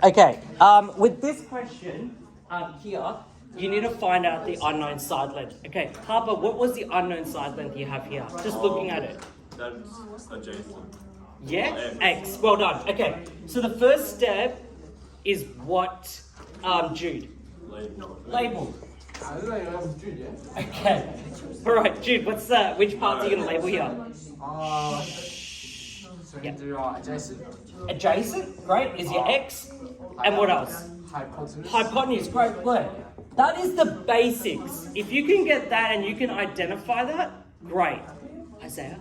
Okay, with this question here, you need to find out the unknown side length. Okay, Harper, what was the unknown side length you have here? Just looking at it. That's adjacent. Yeah? X. Well done. Okay, so the first step is what, Jude? Label. Okay. All right, Jude, what's that? Which parts are you going to label here? So we can do adjacent. Adjacent, great, is your X. And what else? Hypotenuse. Hypotenuse, great word. That is the basics. If you can get that and you can identify that, great. Isaiah?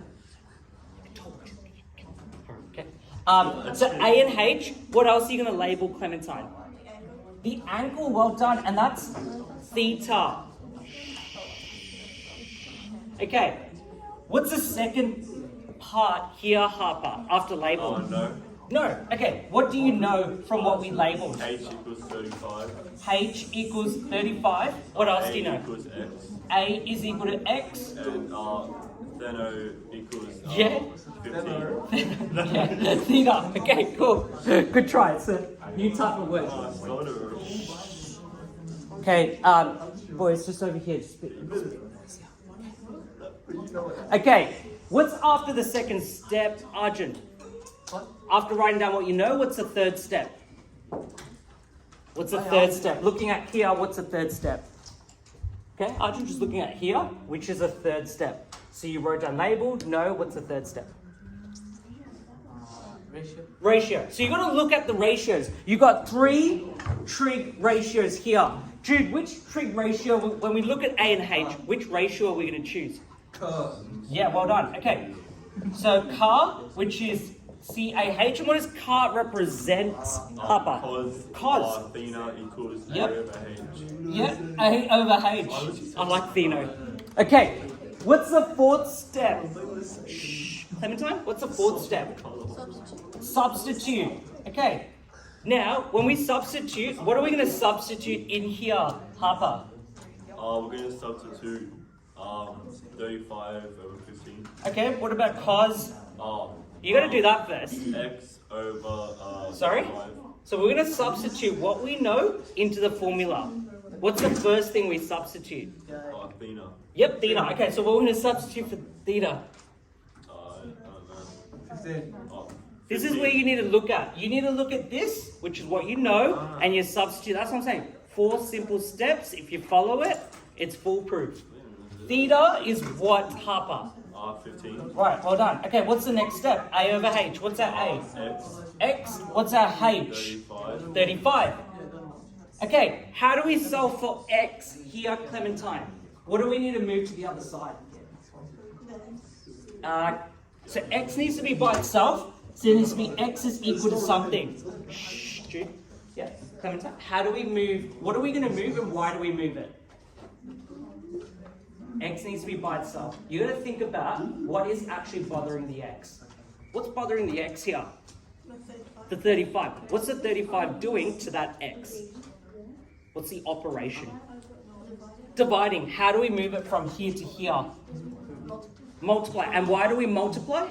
Okay. So A and H, what else are you going to label, Clementine? The angle, well done, and that's theta. Okay, what's the second part here, Harper, after label? No. No, okay, what do you know from what we labeled? H equals 35. H equals 35. What else do you know? A equals X. A is equal to X. And theta equals Yeah. 15. Yeah, theta. Okay, cool. Good try. It's a new type of word. Sort of. Okay, boys, just over here. Just a bit. Okay, what's after the second step, Arjun? After writing down what you know, what's the third step? What's the third step? Looking at here, what's the third step? Okay, Arjun, just looking at here, which is a third step. So you wrote down labeled, no, what's the third step? Ratio. So you've got to look at the ratios. You've got 3 trig ratios here. Jude, which trig ratio, when we look at A and H, which ratio are we going to choose? Yeah, well done. Okay. So car, which is CAH, and what does car represent, Papa? Cos. Theta equals Yep. A over H. Yeah, A over H. I like Theno. Okay, what's the fourth step? Shh. Clementine, what's the fourth step? Substitute. Okay. Now, when we substitute, what are we going to substitute in here, Harper? We're going to substitute 35 over 15. Okay, what about cos? You got to do that first. X over Sorry? 5. So we're going to substitute what we know into the formula. What's the first thing we substitute? Theta. Yep, theta. Okay, so what we're going to substitute for theta? I don't know. 15. This is where you need to look at. You need to look at this, which is what you know, and you substitute. That's what I'm saying. 4 simple steps. If you follow it, it's foolproof. Theta is what, Harper? 15. Right, well done. Okay, what's the next step? A over H. What's our A? X. X. What's our H? 35. 35. Okay, how do we solve for X here, Clementine? What do we need to move to the other side? So X needs to be by itself. So it needs to be X is equal to something. Shh, Jude. Yeah, Clementine. How do we move? What are we going to move and why do we move it? X needs to be by itself. You got to think about what is actually bothering the X. What's bothering the X here? The 35. What's the 35 doing to that X? What's the operation? Dividing. How do we move it from here to here? Multiply. And why do we multiply?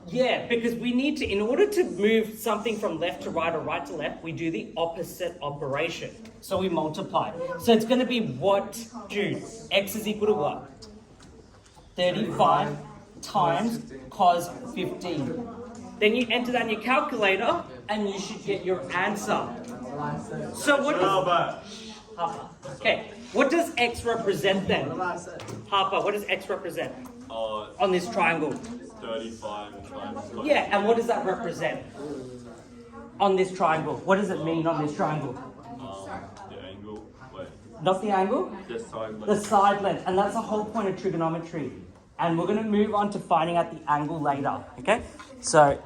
Yeah, because we need to, in order to move something from left to right or right to left, we do the opposite operation. So we multiply. So it's going to be what, Jude? X is equal to what? 35 times cos 15. Then you enter that in your calculator and you should get your answer. So what does... Harper. Okay, what does X represent then? Harper, what does X represent on this triangle? 35 times. Yeah, and what does that represent on this triangle? What does it mean on this triangle? The angle. Wait. Not the angle? The side length. The side length. And that's the whole point of trigonometry. And we're going to move on to finding out the angle later. Okay? So